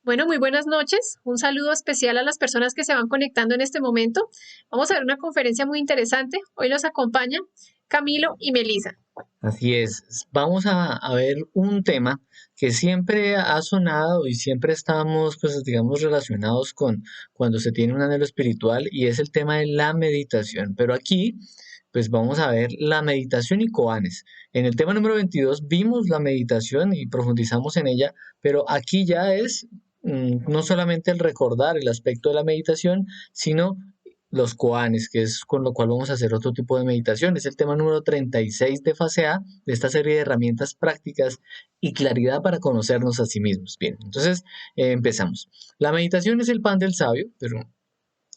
Bueno, muy buenas noches. Un saludo especial a las personas que se van conectando en este momento. Vamos a ver una conferencia muy interesante. Hoy nos acompañan Camilo y Melisa. Así es, vamos a ver un tema que siempre ha sonado y siempre estamos, pues, digamos, relacionados con cuando se tiene un anhelo espiritual y es el tema de la meditación. Pero aquí, pues, vamos a ver la meditación y koanes. En el tema número 22 vimos la meditación y profundizamos en ella, pero aquí ya es no solamente el recordar el aspecto de la meditación, sino los koanes, que es con lo cual vamos a hacer otro tipo de meditación. Es el tema número 36 de fase A de esta serie de herramientas prácticas y claridad para conocernos a sí mismos. Bien, entonces empezamos. La meditación es el pan del sabio, pero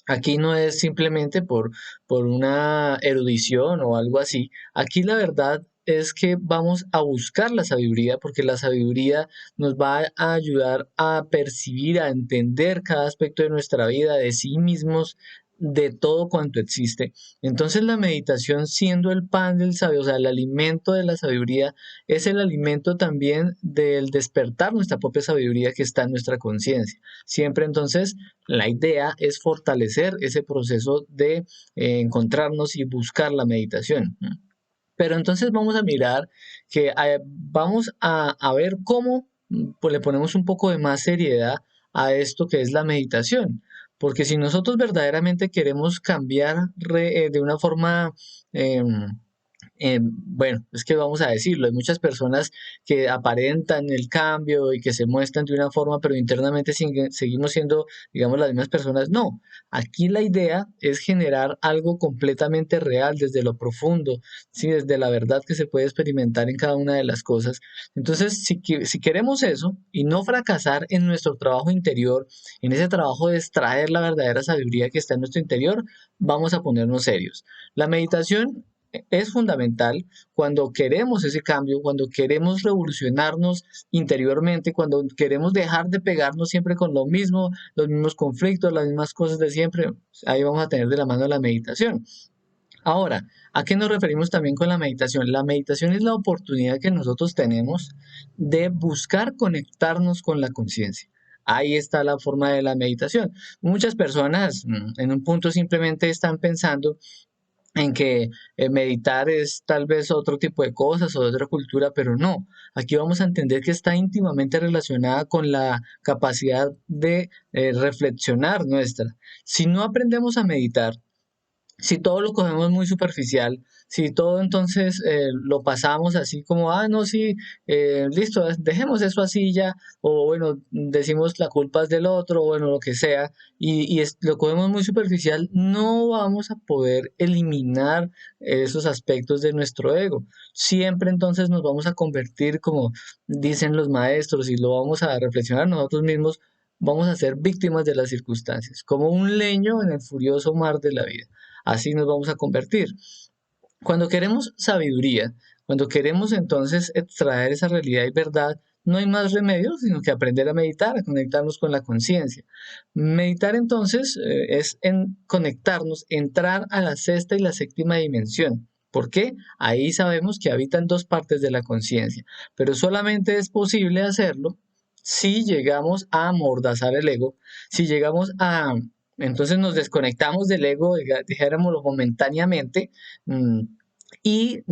aquí no es simplemente por una erudición o algo así. Aquí la verdad es que vamos a buscar la sabiduría porque la sabiduría nos va a ayudar a percibir, a entender cada aspecto de nuestra vida, de sí mismos, de todo cuanto existe. Entonces la meditación siendo el pan del sabio, o sea, el alimento de la sabiduría, es el alimento también del despertar nuestra propia sabiduría que está en nuestra conciencia. Siempre entonces la idea es fortalecer ese proceso de encontrarnos y buscar la meditación. Pero entonces vamos a mirar que vamos a ver cómo pues, le ponemos un poco de más seriedad a esto que es la meditación. Porque si nosotros verdaderamente queremos cambiar de una forma bueno, es que vamos a decirlo, hay muchas personas que aparentan el cambio y que se muestran de una forma, pero internamente seguimos siendo, digamos, las mismas personas. No, aquí la idea es generar algo completamente real desde lo profundo, ¿sí? Desde la verdad que se puede experimentar en cada una de las cosas. Entonces, si queremos eso y no fracasar en nuestro trabajo interior, en ese trabajo de extraer la verdadera sabiduría que está en nuestro interior, vamos a ponernos serios. La meditación es fundamental cuando queremos ese cambio, cuando queremos revolucionarnos interiormente, cuando queremos dejar de pegarnos siempre con lo mismo, los mismos conflictos, las mismas cosas de siempre. Ahí vamos a tener de la mano la meditación. Ahora, ¿a qué nos referimos también con la meditación? La meditación es la oportunidad que nosotros tenemos de buscar conectarnos con la conciencia. Ahí está la forma de la meditación. Muchas personas en un punto simplemente están pensando en que meditar es tal vez otro tipo de cosas o de otra cultura, pero no. Aquí vamos a entender que está íntimamente relacionada con la capacidad de reflexionar nuestra. Si no aprendemos a meditar, si todo lo cogemos muy superficial, si todo entonces lo pasamos así como, ah, no, sí, listo, dejemos eso así ya, o bueno, decimos la culpa es del otro, o bueno, lo que sea, lo cogemos muy superficial, no vamos a poder eliminar esos aspectos de nuestro ego. Siempre entonces nos vamos a convertir, como dicen los maestros, y lo vamos a reflexionar nosotros mismos, vamos a ser víctimas de las circunstancias, como un leño en el furioso mar de la vida. Así nos vamos a convertir. Cuando queremos sabiduría, cuando queremos entonces extraer esa realidad y verdad, no hay más remedio sino que aprender a meditar, a conectarnos con la conciencia. Meditar entonces es en conectarnos, entrar a la sexta y la séptima dimensión. ¿Por qué? Ahí sabemos que habitan dos partes de la conciencia, pero solamente es posible hacerlo si llegamos a amordazar el ego, si llegamos a entonces nos desconectamos del ego, dijéramoslo momentáneamente, mm, y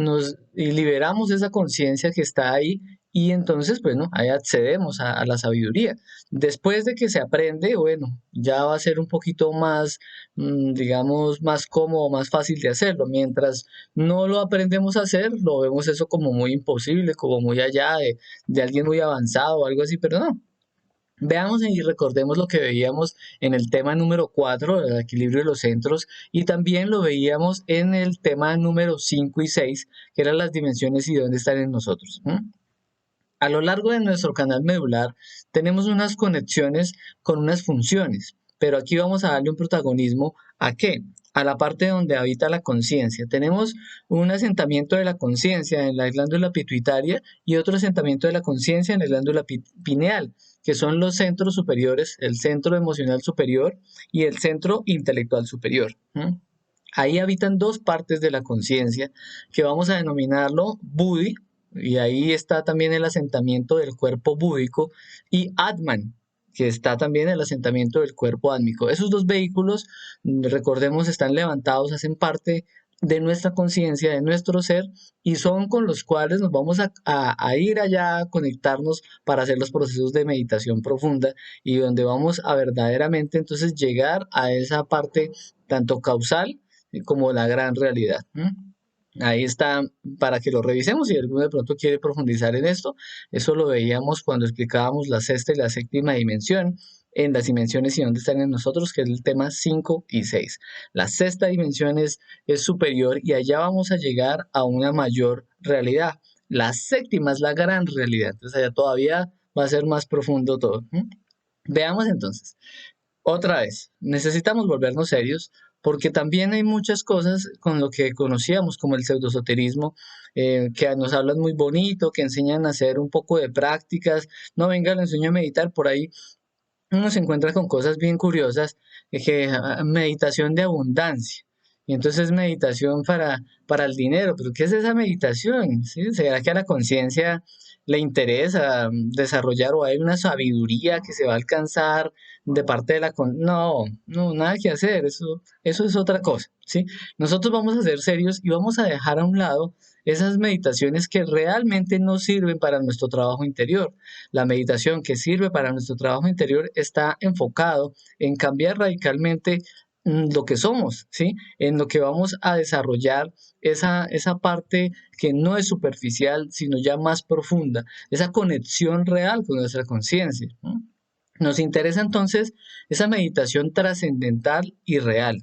liberamos esa conciencia que está ahí y entonces, bueno, ahí accedemos a la sabiduría. Después de que se aprende, bueno, ya va a ser un poquito más, digamos, más cómodo, más fácil de hacerlo. Mientras no lo aprendemos a hacer, lo vemos eso como muy imposible, como muy allá de alguien muy avanzado o algo así, pero no. Veamos y recordemos lo que veíamos en el tema número 4, el equilibrio de los centros, y también lo veíamos en el tema número 5 y 6, que eran las dimensiones y dónde están en nosotros. A lo largo de nuestro canal medular tenemos unas conexiones con unas funciones, pero aquí vamos a darle un protagonismo ¿a qué? A la parte donde habita la conciencia. Tenemos un asentamiento de la conciencia en la glándula pituitaria y otro asentamiento de la conciencia en la glándula pineal, que son los centros superiores, el centro emocional superior y el centro intelectual superior. Ahí habitan dos partes de la conciencia que vamos a denominarlo Buddhi, y ahí está también el asentamiento del cuerpo búdico, y Atman. que está también el asentamiento del cuerpo álmico. Esos dos vehículos, recordemos, están levantados, hacen parte de nuestra conciencia, de nuestro ser, y son con los cuales nos vamos a ir allá a conectarnos para hacer los procesos de meditación profunda y donde vamos a verdaderamente entonces llegar a esa parte tanto causal como la gran realidad. Ahí está para que lo revisemos si alguno de pronto quiere profundizar en esto. Eso lo veíamos cuando explicábamos la sexta y la séptima dimensión en las dimensiones y dónde están en nosotros, que es el tema 5 y 6. La sexta dimensión es superior y allá vamos a llegar a una mayor realidad. La séptima es la gran realidad, entonces allá todavía va a ser más profundo todo. Veamos entonces. Otra vez, necesitamos volvernos serios porque también hay muchas cosas con lo que conocíamos como el pseudoesoterismo, que nos hablan muy bonito, que enseñan a hacer un poco de prácticas. No, venga, le enseño a meditar por ahí. Uno se encuentra con cosas bien curiosas, que meditación de abundancia. Y entonces meditación para el dinero. ¿Pero qué es esa meditación? ¿Sí? ¿Será que a la conciencia le interesa desarrollar o hay una sabiduría que se va a alcanzar de parte de la No, no, nada que hacer. Eso es otra cosa, ¿sí? Nosotros vamos a ser serios y vamos a dejar a un lado esas meditaciones que realmente no sirven para nuestro trabajo interior. La meditación que sirve para nuestro trabajo interior está enfocado en cambiar radicalmente lo que somos, ¿sí? En lo que vamos a desarrollar esa parte que no es superficial, sino ya más profunda, esa conexión real con nuestra conciencia, ¿no? Nos interesa entonces esa meditación trascendental y real.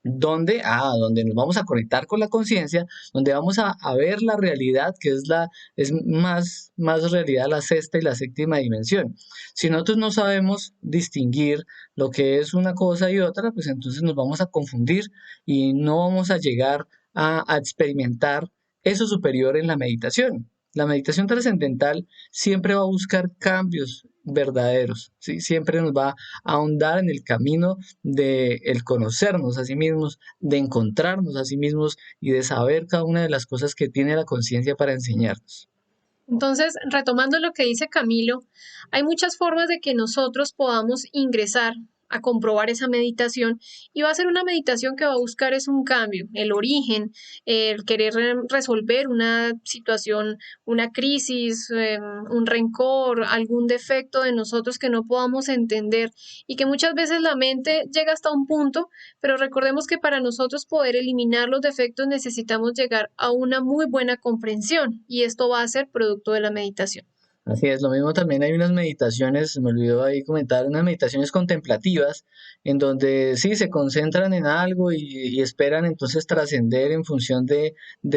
¿Dónde? Donde nos vamos a conectar con la conciencia, donde vamos a ver la realidad, que es más realidad la sexta y la séptima dimensión. Si nosotros no sabemos distinguir lo que es una cosa y otra, pues entonces nos vamos a confundir y no vamos a llegar a experimentar eso superior en la meditación. La meditación trascendental siempre va a buscar cambios verdaderos, ¿sí? Siempre nos va a ahondar en el camino de el conocernos a sí mismos, de encontrarnos a sí mismos y de saber cada una de las cosas que tiene la conciencia para enseñarnos. Entonces, retomando lo que dice Camilo, hay muchas formas de que nosotros podamos ingresar a comprobar esa meditación y va a ser una meditación que va a buscar es un cambio, el origen, el querer resolver una situación, una crisis, un rencor, algún defecto de nosotros que no podamos entender y que muchas veces la mente llega hasta un punto, pero recordemos que para nosotros poder eliminar los defectos necesitamos llegar a una muy buena comprensión y esto va a ser producto de la meditación. Así es, lo mismo también hay unas meditaciones, se me olvidó ahí comentar, unas meditaciones contemplativas, en donde sí se concentran en algo y esperan entonces trascender en función de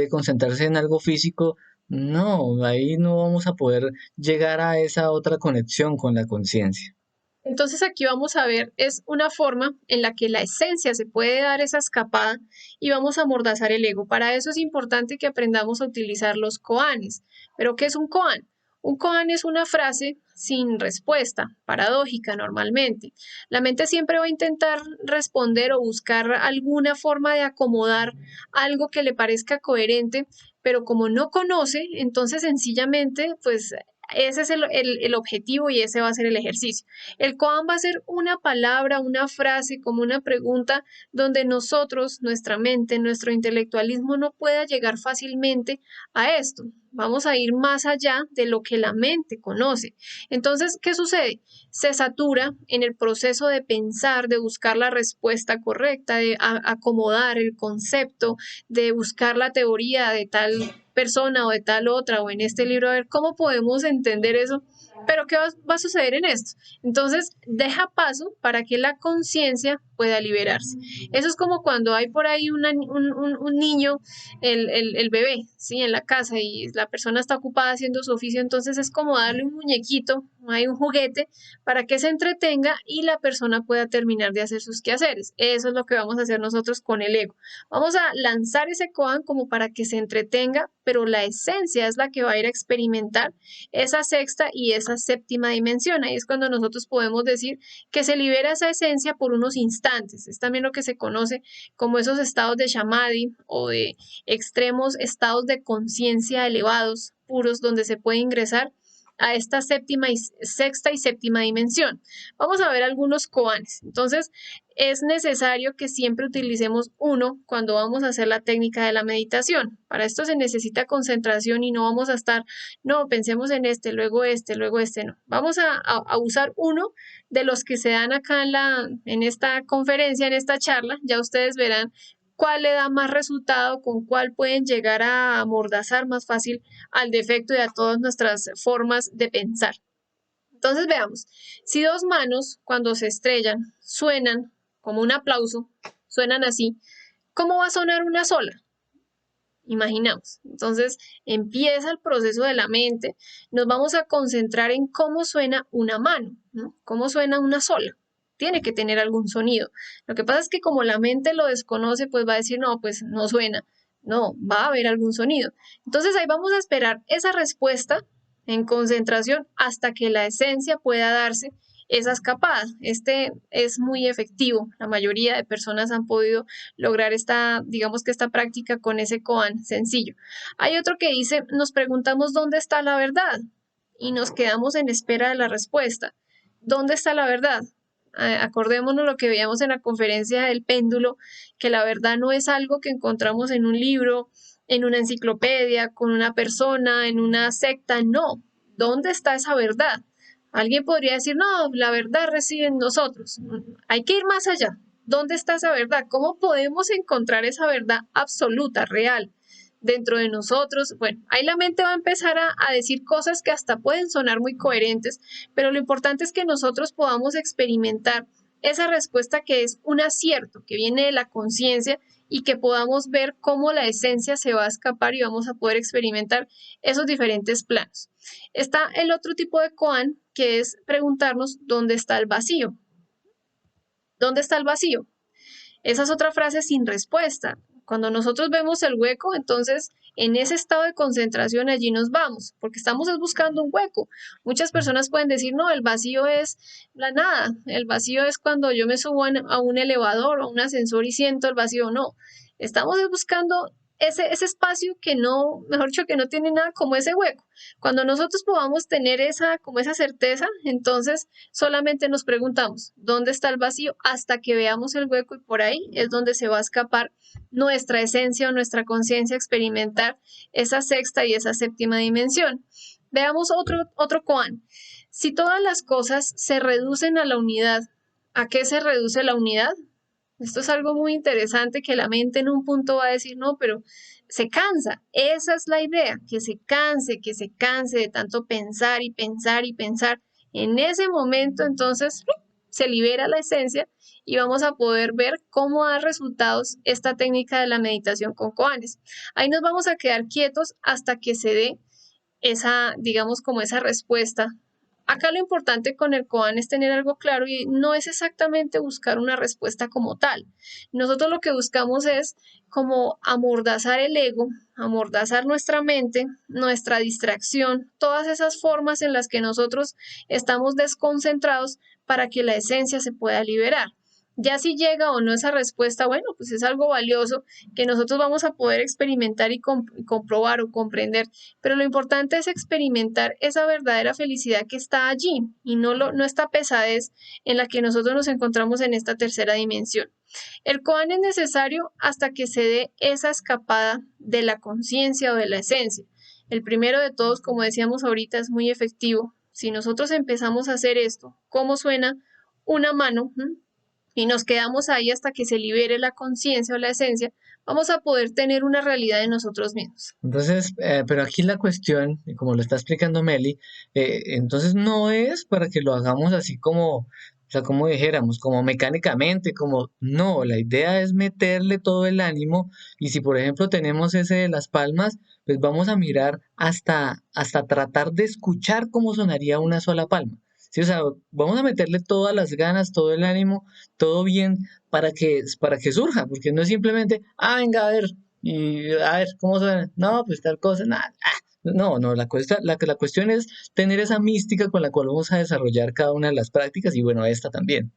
concentrarse en algo físico. No, ahí no vamos a poder llegar a esa otra conexión con la conciencia. Entonces aquí vamos a ver, es una forma en la que la esencia se puede dar esa escapada y vamos a amordazar el ego. Para eso es importante que aprendamos a utilizar los koanes. ¿Pero qué es un koan? Un koan es una frase sin respuesta, paradójica normalmente. La mente siempre va a intentar responder o buscar alguna forma de acomodar algo que le parezca coherente, pero como no conoce, entonces sencillamente, pues ese es el objetivo y ese va a ser el ejercicio. El koan va a ser una palabra, una frase, como una pregunta, donde nosotros, nuestra mente, nuestro intelectualismo no pueda llegar fácilmente a esto. Vamos a ir más allá de lo que la mente conoce. Entonces, ¿qué sucede? Se satura en el proceso de pensar, de buscar la respuesta correcta, de acomodar el concepto, de buscar la teoría de tal persona o de tal otra o en este libro, a ver cómo podemos entender eso. Pero ¿qué va a suceder en esto? Entonces, deja paso para que la conciencia pueda liberarse. Eso es como cuando hay por ahí un niño, el bebé, ¿sí? En la casa y la persona está ocupada haciendo su oficio, entonces es como darle un muñequito, hay un juguete para que se entretenga y la persona pueda terminar de hacer sus quehaceres. Eso es lo que vamos a hacer nosotros con el ego. Vamos a lanzar ese koan como para que se entretenga, pero la esencia es la que va a ir a experimentar esa sexta y esa séptima dimensión. Ahí es cuando nosotros podemos decir que se libera esa esencia por unos instantes. Es también lo que se conoce como esos estados de samadhi o de extremos estados de conciencia elevados, puros, donde se puede ingresar a esta sexta y séptima dimensión. Vamos a ver algunos koanes. Entonces, es necesario que siempre utilicemos uno cuando vamos a hacer la técnica de la meditación. Para esto se necesita concentración y no vamos a estar, no, pensemos en luego este, no. Vamos a usar uno de los que se dan acá en esta conferencia, en esta charla. Ya ustedes verán cuál le da más resultado, con cuál pueden llegar a amordazar más fácil al defecto y a todas nuestras formas de pensar. Entonces veamos, si dos manos cuando se estrellan suenan como un aplauso, suenan así, ¿cómo va a sonar una sola? Imaginamos. Entonces empieza el proceso de la mente, nos vamos a concentrar en cómo suena una mano, ¿no? Cómo suena una sola. Tiene que tener algún sonido. Lo que pasa es que como la mente lo desconoce, pues va a decir, no, pues no suena. No, va a haber algún sonido. Entonces ahí vamos a esperar esa respuesta en concentración hasta que la esencia pueda darse esa escapada. Este es muy efectivo. La mayoría de personas han podido lograr digamos que esta práctica con ese koan sencillo. Hay otro que dice, nos preguntamos dónde está la verdad y nos quedamos en espera de la respuesta. ¿Dónde está la verdad? Acordémonos lo que veíamos en la conferencia del péndulo, que la verdad no es algo que encontramos en un libro, en una enciclopedia, con una persona, en una secta, no. ¿Dónde está esa verdad? Alguien podría decir, no, la verdad reside en nosotros. Hay que ir más allá. ¿Dónde está esa verdad? ¿Cómo podemos encontrar esa verdad absoluta, real, dentro de nosotros? Bueno, ahí la mente va a empezar a decir cosas que hasta pueden sonar muy coherentes, pero lo importante es que nosotros podamos experimentar esa respuesta que es un acierto, que viene de la conciencia y que podamos ver cómo la esencia se va a escapar y vamos a poder experimentar esos diferentes planos. Está el otro tipo de koan, que es preguntarnos dónde está el vacío. ¿Dónde está el vacío? Esa es otra frase sin respuesta. Cuando nosotros vemos el hueco, entonces en ese estado de concentración allí nos vamos, porque estamos buscando un hueco. Muchas personas pueden decir, no, el vacío es la nada, el vacío es cuando yo me subo a un elevador o a un ascensor y siento el vacío. No, estamos buscando ese espacio que no, mejor dicho, que no tiene nada como ese hueco. Cuando nosotros podamos tener como esa certeza, entonces solamente nos preguntamos, ¿dónde está el vacío? Hasta que veamos el hueco y por ahí es donde se va a escapar nuestra esencia o nuestra conciencia a experimentar esa sexta y esa séptima dimensión. Veamos otro koan. Si todas las cosas se reducen a la unidad, ¿a qué se reduce la unidad? Esto es algo muy interesante que la mente en un punto va a decir, no, pero se cansa. Esa es la idea, que se canse de tanto pensar y pensar y pensar. En ese momento, entonces, se libera la esencia y vamos a poder ver cómo da resultados esta técnica de la meditación con koanes. Ahí nos vamos a quedar quietos hasta que se dé esa, digamos, como esa respuesta. Acá lo importante con el koan es tener algo claro y no es exactamente buscar una respuesta como tal. Nosotros lo que buscamos es como amordazar el ego, amordazar nuestra mente, nuestra distracción, todas esas formas en las que nosotros estamos desconcentrados para que la esencia se pueda liberar. Ya si llega o no esa respuesta, bueno, pues es algo valioso que nosotros vamos a poder experimentar y comprobar o comprender, pero lo importante es experimentar esa verdadera felicidad que está allí y no esta pesadez en la que nosotros nos encontramos en esta tercera dimensión. El koan es necesario hasta que se dé esa escapada de la conciencia o de la esencia. El primero de todos, como decíamos ahorita, es muy efectivo. Si nosotros empezamos a hacer esto, ¿cómo suena una mano? Y nos quedamos ahí hasta que se libere la conciencia o la esencia, vamos a poder tener una realidad de nosotros mismos. Entonces, pero aquí la cuestión, y como lo está explicando Meli, entonces no es para que lo hagamos así como, o sea, como dijéramos, como mecánicamente, como no, la idea es meterle todo el ánimo y si por ejemplo tenemos ese de las palmas, pues vamos a mirar hasta tratar de escuchar cómo sonaría una sola palma. Sí, o sea, vamos a meterle todas las ganas, todo el ánimo, todo bien para que surja, porque no es simplemente, venga, a ver, y a ver, ¿cómo suena? No, pues tal cosa, nada. No, no, la cuestión es tener esa mística con la cual vamos a desarrollar cada una de las prácticas y bueno, esta también.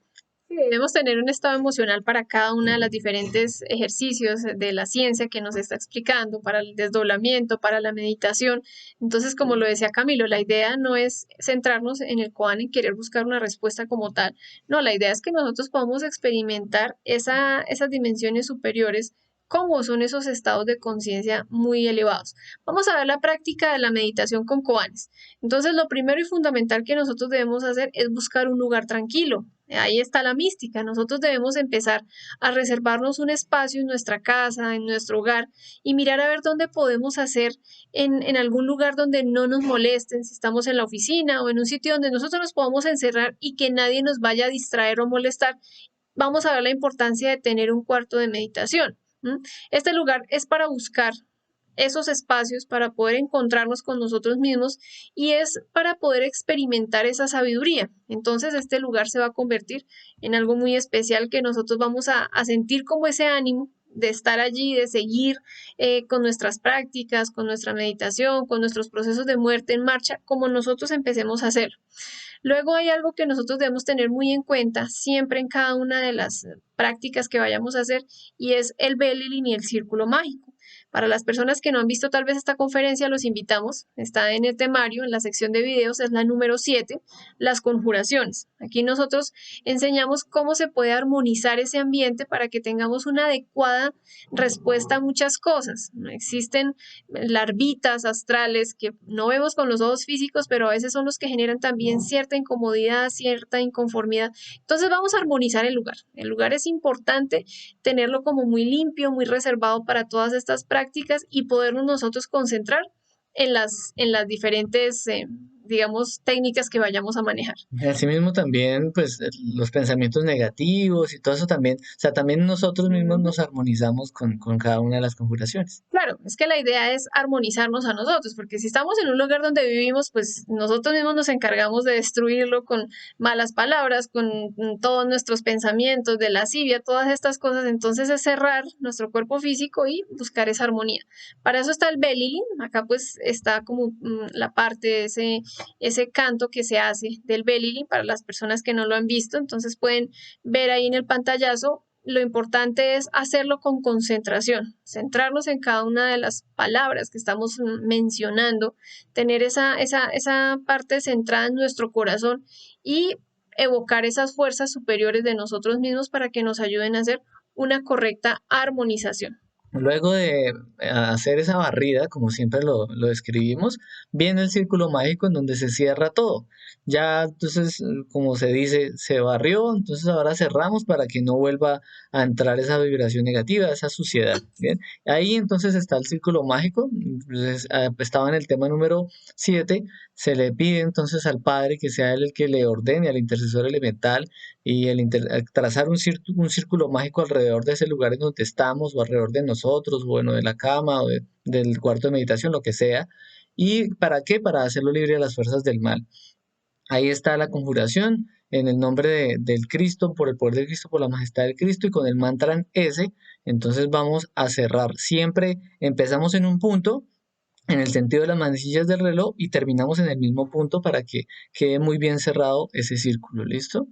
Sí, debemos tener un estado emocional para cada una de las diferentes ejercicios de la ciencia que nos está explicando, para el desdoblamiento, para la meditación. Entonces, como lo decía Camilo, la idea no es centrarnos en el koan y querer buscar una respuesta como tal. No, la idea es que nosotros podamos experimentar esas dimensiones superiores, como son esos estados de conciencia muy elevados. Vamos a ver la práctica de la meditación con koanes. Entonces, lo primero y fundamental que nosotros debemos hacer es buscar un lugar tranquilo. Ahí está la mística. Nosotros debemos empezar a reservarnos un espacio en nuestra casa, en nuestro hogar, y mirar a ver dónde podemos hacer en algún lugar donde no nos molesten, si estamos en la oficina o en un sitio donde nosotros nos podamos encerrar y que nadie nos vaya a distraer o molestar. Vamos a ver la importancia de tener un cuarto de meditación. Este lugar es para buscar esos espacios para poder encontrarnos con nosotros mismos y es para poder experimentar esa sabiduría. Entonces este lugar se va a convertir en algo muy especial que nosotros vamos a sentir como ese ánimo de estar allí, de seguir con nuestras prácticas, con nuestra meditación, con nuestros procesos de muerte en marcha, como nosotros empecemos a hacerlo. Luego hay algo que nosotros debemos tener muy en cuenta siempre en cada una de las prácticas que vayamos a hacer y es el Belilin y el círculo mágico. Para las personas que no han visto tal vez esta conferencia, los invitamos. Está en el temario, en la sección de videos, es la número 7, las conjuraciones. Aquí nosotros enseñamos cómo se puede armonizar ese ambiente para que tengamos una adecuada respuesta a muchas cosas. Existen larvitas astrales que no vemos con los ojos físicos, pero a veces son los que generan también cierta incomodidad, cierta inconformidad. Entonces vamos a armonizar el lugar. El lugar es importante tenerlo como muy limpio, muy reservado para todas estas prácticas y podernos nosotros concentrar en las diferentes, digamos, técnicas que vayamos a manejar. Asimismo también, pues los pensamientos negativos y todo eso también, o sea, también nosotros mismos Ujú. nos armonizamos con cada una de las conjuraciones. Claro, es que la idea es armonizarnos a nosotros, porque si estamos en un lugar donde vivimos, pues nosotros mismos nos encargamos de destruirlo con malas palabras, con todos nuestros pensamientos de lascivia, todas estas cosas. Entonces es cerrar nuestro cuerpo físico y buscar esa armonía. Para eso está el Belilin. Acá pues está como la parte de ese canto que se hace del Belilin para las personas que no lo han visto. Entonces pueden ver ahí en el pantallazo. Lo importante es hacerlo con concentración, centrarnos en cada una de las palabras que estamos mencionando, tener esa parte centrada en nuestro corazón y evocar esas fuerzas superiores de nosotros mismos para que nos ayuden a hacer una correcta armonización. Luego de hacer esa barrida, como siempre lo describimos, viene el círculo mágico en donde se cierra todo. Ya entonces, como se dice, se barrió, entonces ahora cerramos para que no vuelva a entrar esa vibración negativa, esa suciedad. Bien, ahí entonces está el círculo mágico. Entonces, estaba en el tema número 7. Se le pide entonces al Padre que sea él el que le ordene al intercesor elemental y trazar un círculo mágico alrededor de ese lugar en donde estamos o alrededor de nosotros, bueno, de la cama del cuarto de meditación, lo que sea. ¿Y para qué? Para hacerlo libre de las fuerzas del mal. Ahí está la conjuración en el nombre del Cristo, por el poder del Cristo, por la majestad del Cristo y con el mantra S. Entonces vamos a cerrar. Siempre empezamos en un punto en el sentido de las manecillas del reloj y terminamos en el mismo punto para que quede muy bien cerrado ese círculo. ¿Listo?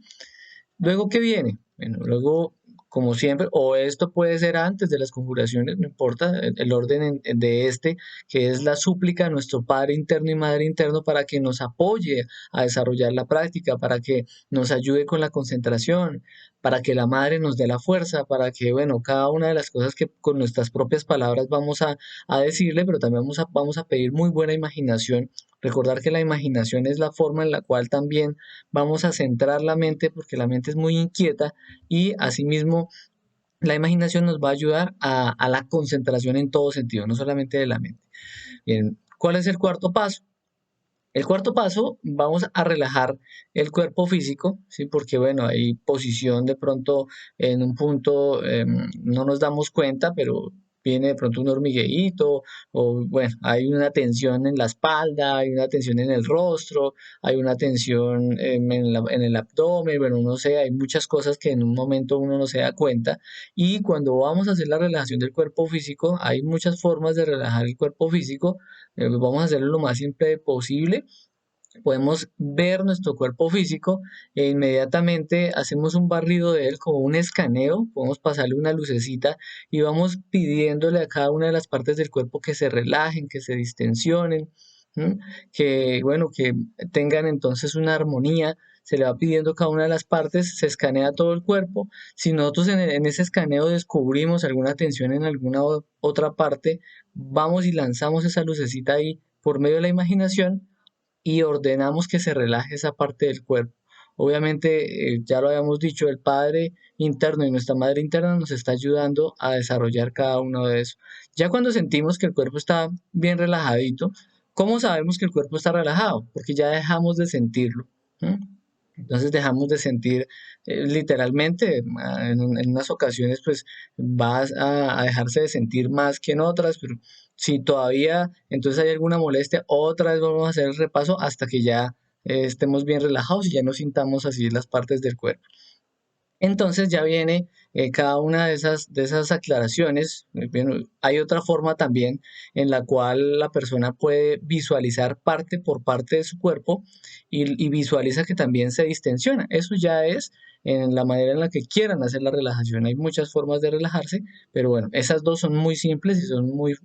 Luego, ¿qué viene? Bueno, luego, como siempre, o esto puede ser antes de las conjuraciones, no importa, el orden de este, que es la súplica a nuestro Padre interno y Madre interno para que nos apoye a desarrollar la práctica, para que nos ayude con la concentración, para que la Madre nos dé la fuerza, para que, bueno, cada una de las cosas que con nuestras propias palabras vamos a decirle, pero también vamos a pedir muy buena imaginación. Recordar que la imaginación es la forma en la cual también vamos a centrar la mente porque la mente es muy inquieta y asimismo la imaginación nos va a ayudar a la concentración en todo sentido, no solamente de la mente. Bien, ¿cuál es el cuarto paso? El cuarto paso, vamos a relajar el cuerpo físico, ¿sí? Porque bueno, hay posición de pronto en un punto, no nos damos cuenta, pero viene de pronto un hormigueíto, o bueno, hay una tensión en la espalda, hay una tensión en el rostro, hay una tensión en el abdomen, bueno, no sé, hay muchas cosas que en un momento uno no se da cuenta. Y cuando vamos a hacer la relajación del cuerpo físico, hay muchas formas de relajar el cuerpo físico. Vamos a hacerlo lo más simple posible podemos ver nuestro cuerpo físico e inmediatamente hacemos un barrido de él como un escaneo, podemos pasarle una lucecita y vamos pidiéndole a cada una de las partes del cuerpo que se relajen, que se distensionen, ¿m? Que bueno, que tengan entonces una armonía. Se le va pidiendo a cada una de las partes, se escanea todo el cuerpo. Si nosotros en ese escaneo descubrimos alguna tensión en alguna otra parte, vamos y lanzamos esa lucecita ahí por medio de la imaginación y ordenamos que se relaje esa parte del cuerpo. Obviamente, ya lo habíamos dicho, el padre interno y nuestra madre interna nos está ayudando a desarrollar cada uno de esos. Ya cuando sentimos que el cuerpo está bien relajadito, ¿cómo sabemos que el cuerpo está relajado? Porque ya dejamos de sentirlo. ¿M? Entonces dejamos de sentir literalmente, en unas ocasiones pues vas a dejarse de sentir más que en otras, pero si todavía entonces hay alguna molestia, otra vez vamos a hacer el repaso hasta que ya estemos bien relajados y ya no sintamos así las partes del cuerpo. Entonces ya viene cada una de esas aclaraciones. Bueno, hay otra forma también en la cual la persona puede visualizar parte por parte de su cuerpo y visualiza que también se distensiona. Eso ya es en la manera en la que quieran hacer la relajación. Hay muchas formas de relajarse, pero bueno, esas dos son muy simples y son muy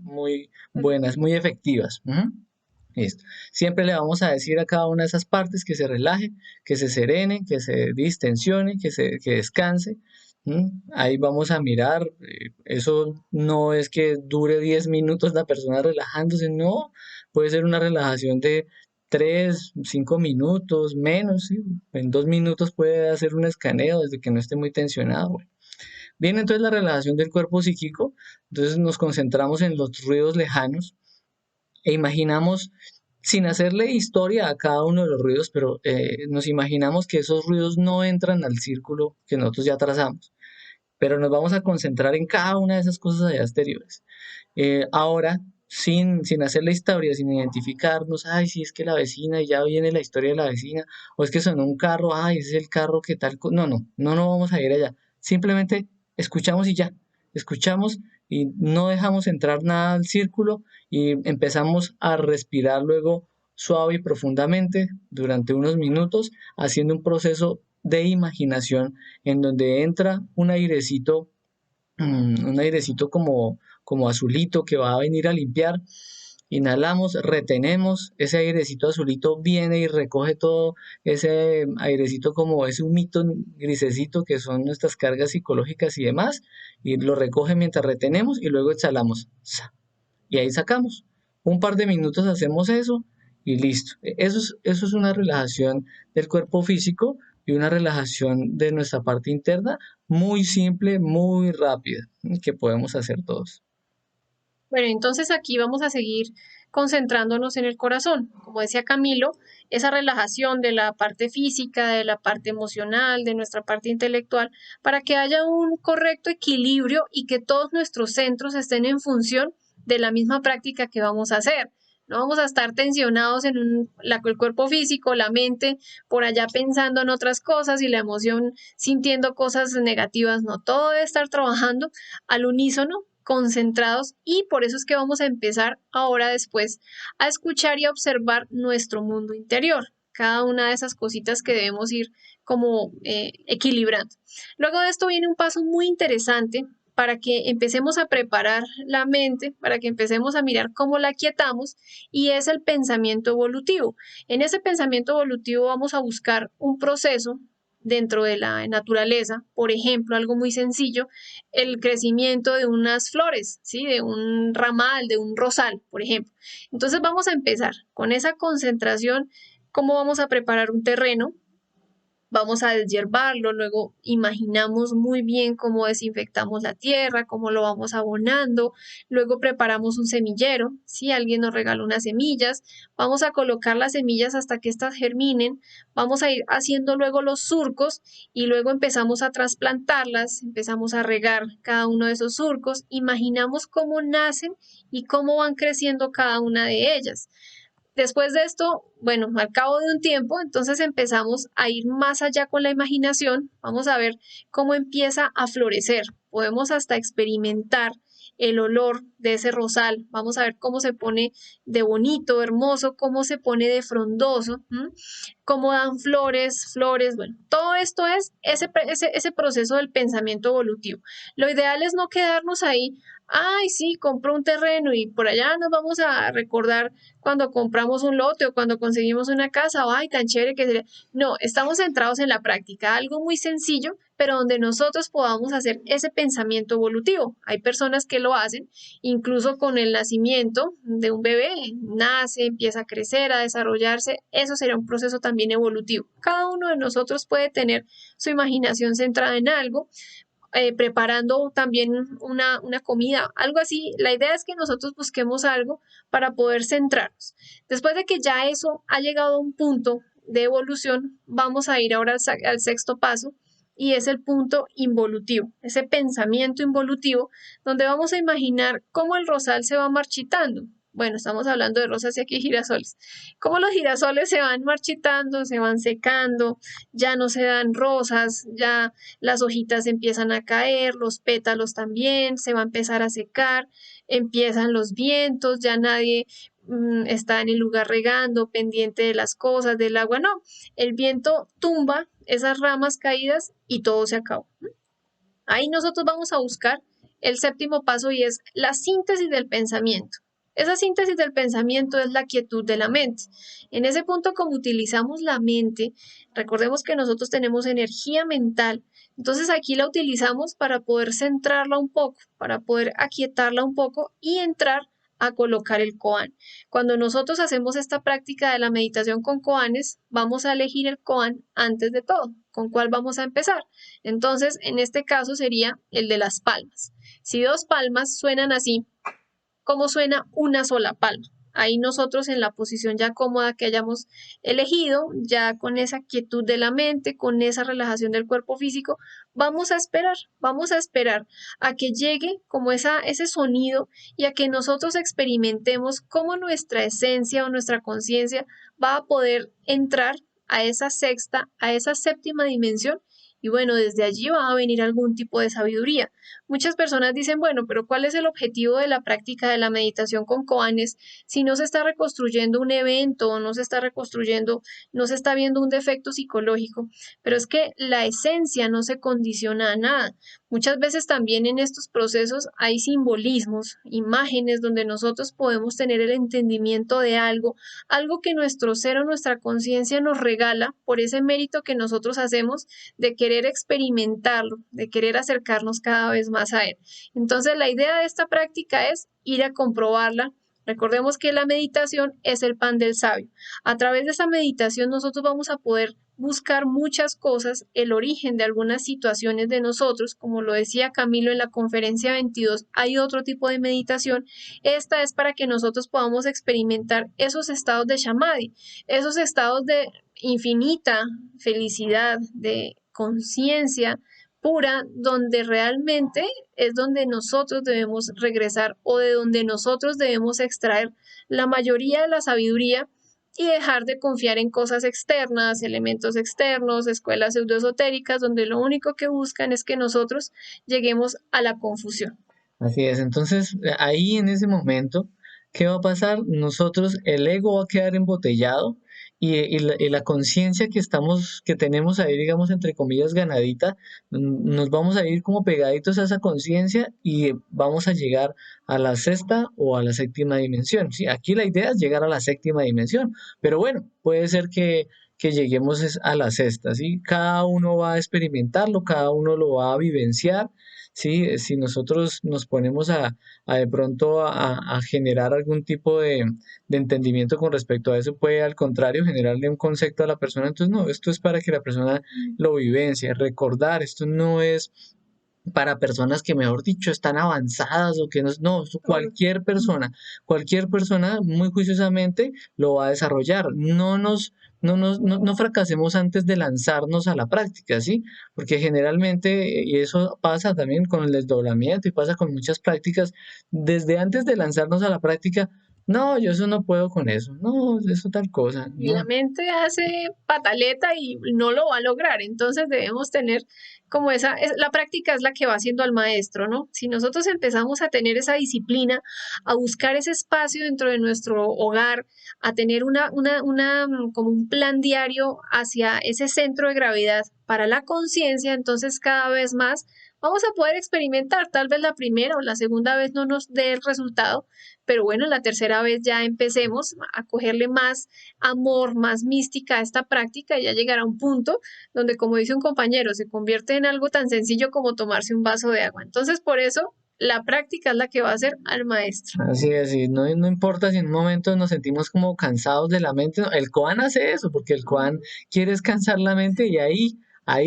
buenas, muy efectivas. Ujú. Listo. Siempre le vamos a decir a cada una de esas partes que se relaje, que se serene, que se distensione, que descanse. ¿M? Ahí vamos a mirar. Eso no es que dure 10 minutos la persona relajándose, no. Puede ser una relajación de 3 5 minutos, menos. ¿Sí? En 2 minutos puede hacer un escaneo desde que no esté muy tensionado. Bueno. Viene entonces la relajación del cuerpo psíquico. Entonces nos concentramos en los ruidos lejanos e imaginamos, sin hacerle historia a cada uno de los ruidos, pero nos imaginamos que esos ruidos no entran al círculo que nosotros ya trazamos, pero nos vamos a concentrar en cada una de esas cosas allá exteriores. Ahora, sin hacer la historia, sin identificarnos, ay, si es que la vecina, y ya viene la historia de la vecina, o es que sonó un carro, ay, ese es el carro que tal, no vamos a ir allá. Simplemente escuchamos y ya, escuchamos y no dejamos entrar nada al círculo y empezamos a respirar luego suave y profundamente durante unos minutos, haciendo un proceso de imaginación en donde entra un airecito como azulito que va a venir a limpiar. Inhalamos, retenemos, ese airecito azulito viene y recoge todo ese airecito como ese humito grisecito que son nuestras cargas psicológicas y demás, y lo recoge mientras retenemos y luego exhalamos. Y ahí sacamos. Un par de minutos hacemos eso y listo. Eso es una relajación del cuerpo físico y una relajación de nuestra parte interna muy simple, muy rápida, que podemos hacer todos. Bueno, entonces aquí vamos a seguir concentrándonos en el corazón. Como decía Camilo, esa relajación de la parte física, de la parte emocional, de nuestra parte intelectual, para que haya un correcto equilibrio y que todos nuestros centros estén en función de la misma práctica que vamos a hacer. No vamos a estar tensionados en el cuerpo físico, la mente, por allá pensando en otras cosas y la emoción sintiendo cosas negativas. No, todo debe estar trabajando al unísono, concentrados, y por eso es que vamos a empezar ahora después a escuchar y a observar nuestro mundo interior, cada una de esas cositas que debemos ir como equilibrando. Luego de esto viene un paso muy interesante para que empecemos a preparar la mente, para que empecemos a mirar cómo la quietamos, y es el pensamiento evolutivo. En ese pensamiento evolutivo vamos a buscar un proceso dentro de la naturaleza, por ejemplo, algo muy sencillo, el crecimiento de unas flores, ¿sí? De un ramal, de un rosal, por ejemplo. Entonces vamos a empezar con esa concentración, cómo vamos a preparar un terreno, vamos a deshiervarlo, luego imaginamos muy bien cómo desinfectamos la tierra, cómo lo vamos abonando, luego preparamos un semillero, si alguien nos regala unas semillas, vamos a colocar las semillas hasta que éstas germinen, vamos a ir haciendo luego los surcos y luego empezamos a trasplantarlas, empezamos a regar cada uno de esos surcos, imaginamos cómo nacen y cómo van creciendo cada una de ellas. Después de esto, bueno, al cabo de un tiempo, entonces empezamos a ir más allá con la imaginación, vamos a ver cómo empieza a florecer. Podemos hasta experimentar el olor de ese rosal, vamos a ver cómo se pone de bonito, hermoso, cómo se pone de frondoso, cómo dan flores, flores, bueno, todo esto es ese proceso del pensamiento evolutivo. Lo ideal es no quedarnos ahí, ay, sí, compró un terreno y por allá nos vamos a recordar cuando compramos un lote o cuando conseguimos una casa, o ay, tan chévere que sería. No, estamos centrados en la práctica, algo muy sencillo, pero donde nosotros podamos hacer ese pensamiento evolutivo. Hay personas que lo hacen, incluso con el nacimiento de un bebé, nace, empieza a crecer, a desarrollarse, eso sería un proceso también evolutivo. Cada uno de nosotros puede tener su imaginación centrada en algo, preparando también una comida, algo así. La idea es que nosotros busquemos algo para poder centrarnos. Después de que ya eso ha llegado a un punto de evolución, vamos a ir ahora al sexto paso y es el punto involutivo, ese pensamiento involutivo donde vamos a imaginar cómo el rosal se va marchitando. Bueno, estamos hablando de rosas y aquí girasoles. Cómo los girasoles se van marchitando, se van secando, ya no se dan rosas, ya las hojitas empiezan a caer, los pétalos también, se va a empezar a secar, empiezan los vientos, ya nadie está en el lugar regando, pendiente de las cosas, del agua, no, el viento tumba esas ramas caídas y todo se acabó. Ahí nosotros vamos a buscar el séptimo paso y es la síntesis del pensamiento. Esa síntesis del pensamiento es la quietud de la mente. En ese punto, como utilizamos la mente, recordemos que nosotros tenemos energía mental, entonces aquí la utilizamos para poder centrarla un poco, para poder aquietarla un poco y entrar a colocar el koan. Cuando nosotros hacemos esta práctica de la meditación con koanes, vamos a elegir el koan antes de todo. ¿Con cuál vamos a empezar? Entonces, en este caso sería el de las palmas. Si dos palmas suenan así, ¿cómo suena una sola palma? Ahí nosotros en la posición ya cómoda que hayamos elegido, ya con esa quietud de la mente, con esa relajación del cuerpo físico, vamos a esperar a que llegue como ese sonido y a que nosotros experimentemos cómo nuestra esencia o nuestra conciencia va a poder entrar a esa sexta, a esa séptima dimensión y bueno, desde allí va a venir algún tipo de sabiduría. Muchas personas dicen, bueno, pero ¿cuál es el objetivo de la práctica de la meditación con koanes si no se está reconstruyendo un evento o no se está reconstruyendo, no se está viendo un defecto psicológico? Pero es que la esencia no se condiciona a nada. Muchas veces también en estos procesos hay simbolismos, imágenes donde nosotros podemos tener el entendimiento de algo, algo que nuestro ser o nuestra conciencia nos regala por ese mérito que nosotros hacemos de querer experimentarlo, de querer acercarnos cada vez más a él. Entonces, la idea de esta práctica es ir a comprobarla. Recordemos que la meditación es el pan del sabio. A través de esa meditación nosotros vamos a poder buscar muchas cosas, el origen de algunas situaciones de nosotros, como lo decía Camilo en la conferencia 22, hay otro tipo de meditación. Esta es para que nosotros podamos experimentar esos estados de Samadhi, esos estados de infinita felicidad, de conciencia pura, donde realmente es donde nosotros debemos regresar o de donde nosotros debemos extraer la mayoría de la sabiduría y dejar de confiar en cosas externas, elementos externos, escuelas pseudoesotéricas, donde lo único que buscan es que nosotros lleguemos a la confusión. Así es, entonces ahí en ese momento, ¿qué va a pasar? Nosotros, el ego va a quedar embotellado y la conciencia que tenemos ahí, digamos, entre comillas, ganadita, nos vamos a ir como pegaditos a esa conciencia y vamos a llegar a la sexta o a la séptima dimensión. Sí, aquí la idea es llegar a la séptima dimensión, pero bueno, puede ser que lleguemos a la sexta, ¿sí? Cada uno va a experimentarlo, cada uno lo va a vivenciar. Sí, si nosotros nos ponemos a de pronto a generar algún tipo de entendimiento con respecto a eso, puede al contrario generarle un concepto a la persona. Entonces, no, esto es para que la persona lo vivencie, recordar, esto no es para personas que, mejor dicho, están avanzadas o que no, no, cualquier persona muy juiciosamente lo va a desarrollar. No fracasemos antes de lanzarnos a la práctica, ¿sí? Porque generalmente, y eso pasa también con el desdoblamiento y pasa con muchas prácticas, desde antes de lanzarnos a la práctica, No, yo eso no puedo con eso. No, eso tal cosa. Y la No. mente hace pataleta y no lo va a lograr. Entonces debemos tener como la práctica es la que va haciendo al maestro, ¿no? Si nosotros empezamos a tener esa disciplina, a buscar ese espacio dentro de nuestro hogar, a tener como un plan diario hacia ese centro de gravedad para la conciencia, entonces cada vez más vamos a poder experimentar. Tal vez la primera o la segunda vez no nos dé el resultado, pero bueno, la tercera vez ya empecemos a cogerle más amor, más mística a esta práctica y ya llegará a un punto donde, como dice un compañero, se convierte en algo tan sencillo como tomarse un vaso de agua. Entonces, por eso, la práctica es la que va a hacer al maestro. Así es, y no, no importa si en un momento nos sentimos como cansados de la mente, no, el Koan hace eso, porque el Koan quiere descansar la mente y ahí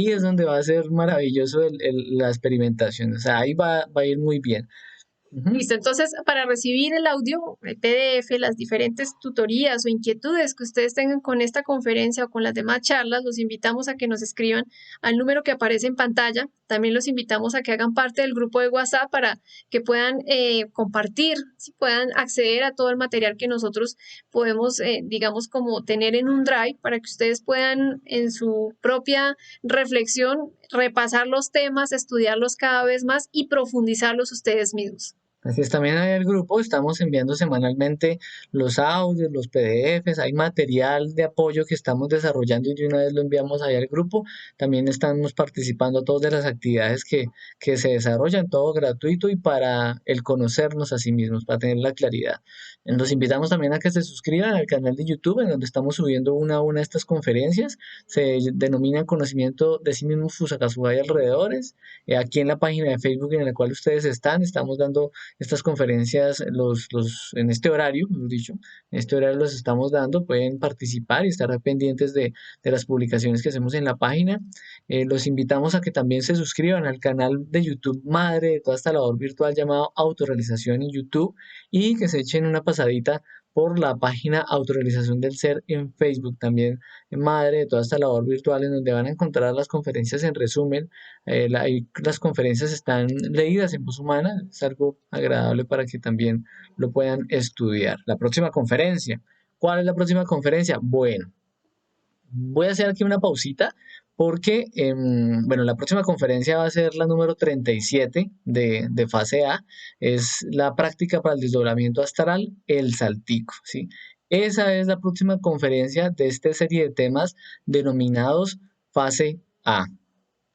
es donde va a ser maravilloso la experimentación, o sea, ahí va a ir muy bien. Ujú. Listo, entonces para recibir el audio, el PDF, las diferentes tutorías o inquietudes que ustedes tengan con esta conferencia o con las demás charlas, los invitamos a que nos escriban al número que aparece en pantalla. También los invitamos a que hagan parte del grupo de WhatsApp para que puedan compartir, si puedan acceder a todo el material que nosotros podemos, digamos, como tener en un drive para que ustedes puedan en su propia reflexión repasar los temas, estudiarlos cada vez más y profundizarlos ustedes mismos. Así es, también hay el grupo, estamos enviando semanalmente los audios, los PDFs, hay material de apoyo que estamos desarrollando y de una vez lo enviamos ahí al grupo. También estamos participando todas de las actividades que se desarrollan, todo gratuito y para el conocernos a sí mismos, para tener la claridad. Los invitamos también a que se suscriban al canal de YouTube, en donde estamos subiendo una a una estas conferencias. Se denomina Conocimiento de sí mismo Fusakazuba y alrededores. Aquí en la página de Facebook en la cual ustedes están, estamos dando estas conferencias en este horario, mejor dicho, en este horario los estamos dando, pueden participar y estar pendientes de las publicaciones que hacemos en la página. Los invitamos a que también se suscriban al canal de YouTube madre de toda esta labor virtual llamado Autorrealización en YouTube y que se echen una pasadita por la página Autorrealización del Ser en Facebook, también madre de toda esta labor virtual en donde van a encontrar las conferencias en resumen, ahí las conferencias están leídas en voz humana, es algo agradable para que también lo puedan estudiar. La próxima conferencia. ¿Cuál es la próxima conferencia? Bueno, voy a hacer aquí una pausita porque, bueno, la próxima conferencia va a ser la número 37 de fase A, es la práctica para el desdoblamiento astral, el saltico, ¿sí? Esa es la próxima conferencia de esta serie de temas denominados fase A.